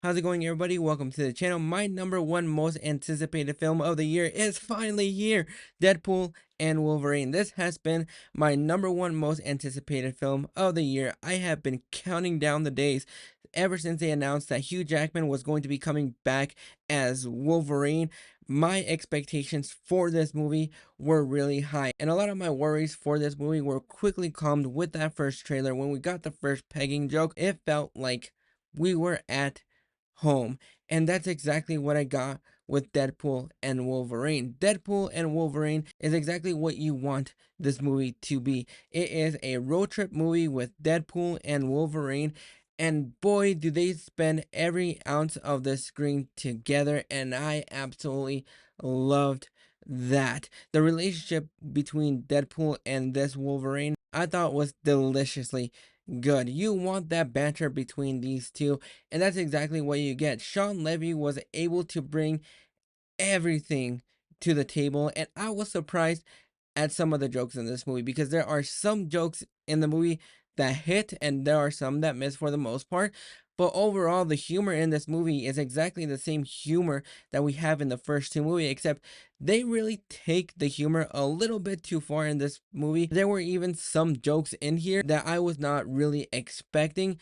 How's it going, everybody? Welcome to the channel. My number one most anticipated film of the year is finally here, Deadpool and Wolverine. This has been my number one most anticipated film of the year. I have been counting down the days ever since they announced that Hugh Jackman was going to be coming back as Wolverine. My expectations for this movie were really high, and a lot of my worries for this movie were quickly calmed with that first trailer. When we got the first pegging joke, it felt like we were at home. And that's exactly what I got with Deadpool and Wolverine. Deadpool and Wolverine is exactly what you want this movie to be. It is a road trip movie with Deadpool and Wolverine. And boy, do they spend every ounce of the screen together. And I absolutely loved that. The relationship between Deadpool and this Wolverine, I thought was deliciously good. You want that banter between these two, and that's exactly what you get. Sean Levy was able to bring everything to the table, and I was surprised at some of the jokes in this movie because there are some jokes in the movie that hit and there are some that miss for the most part. But overall, the humor in this movie is exactly the same humor that we have in the first two movies, except they really take the humor a little bit too far in this movie. There were even some jokes in here that I was not really expecting,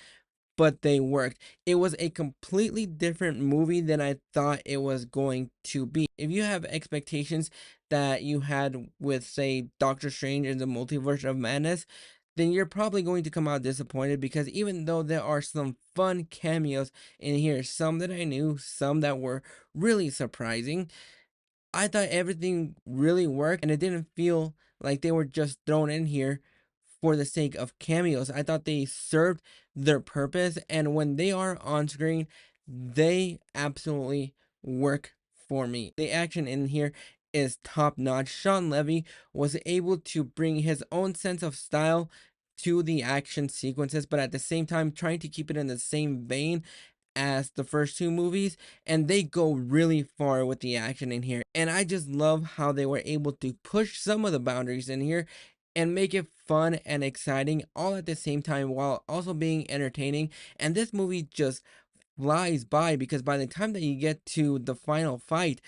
but they worked. It was a completely different movie than I thought it was going to be. If you have expectations that you had with, say, Doctor Strange and the Multiverse of Madness, then you're probably going to come out disappointed because even though there are some fun cameos in here, some that I knew, some that were really surprising, I thought everything really worked and it didn't feel like they were just thrown in here for the sake of cameos. I thought they served their purpose, and when they are on screen, they absolutely work for me. The action in here is top notch. Sean Levy was able to bring his own sense of style to the action sequences, but at the same time, trying to keep it in the same vein as the first two movies, and they go really far with the action in here. And I just love how they were able to push some of the boundaries in here and make it fun and exciting all at the same time while also being entertaining. And this movie just flies by because by the time that you get to the final fight,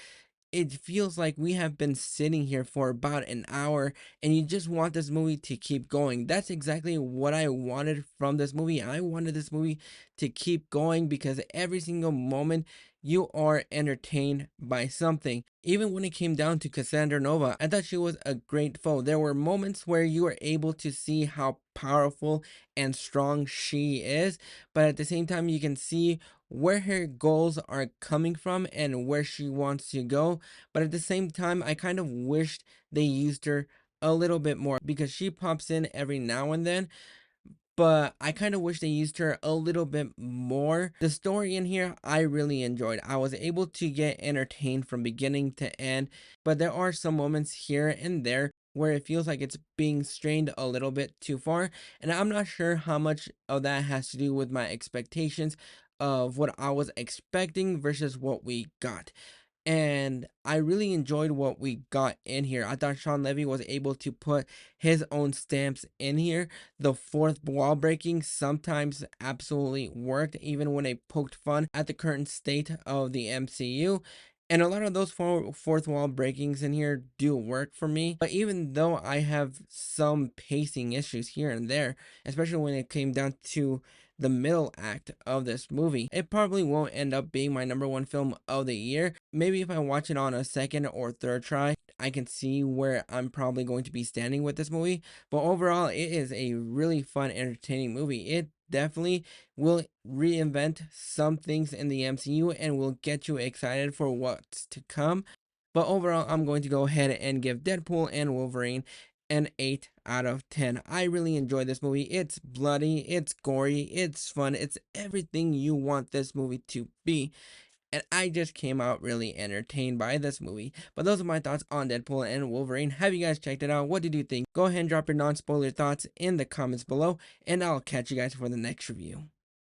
it feels like we have been sitting here for about an hour and you just want this movie to keep going. That's exactly what I wanted from this movie. I wanted this movie to keep going because every single moment you are entertained by something. Even when it came down to Cassandra Nova, I thought she was a great foe. There were moments where you were able to see how powerful and strong she is, but at the same time, you can see where her goals are coming from and where she wants to go. But at the same time, I kind of wished they used her a little bit more because she pops in every now and then, but I kind of wish they used her a little bit more. The story in here, I really enjoyed. I was able to get entertained from beginning to end, but there are some moments here and there where it feels like it's being strained a little bit too far, and I'm not sure how much of that has to do with my expectations of what I was expecting versus what we got. And I really enjoyed what we got in here. I thought Sean Levy was able to put his own stamps in here. The fourth wall breaking sometimes absolutely worked, even when it poked fun at the current state of the MCU. And a lot of those fourth wall breakings in here do work for me. But even though I have some pacing issues here and there, especially when it came down to the middle act of this movie, it probably won't end up being my number one film of the year. Maybe if I watch it on a second or third try, I can see where I'm probably going to be standing with this movie. But overall, it is a really fun, entertaining movie. It definitely will reinvent some things in the MCU and will get you excited for what's to come. But overall, I'm going to go ahead and give Deadpool and Wolverine an 8 out of 10. I really enjoyed this movie. It's bloody, it's gory, it's fun, it's everything you want this movie to be. And I just came out really entertained by this movie. But those are my thoughts on Deadpool and Wolverine. Have you guys checked it out? What did you think? Go ahead and drop your non-spoiler thoughts in the comments below, and I'll catch you guys for the next review.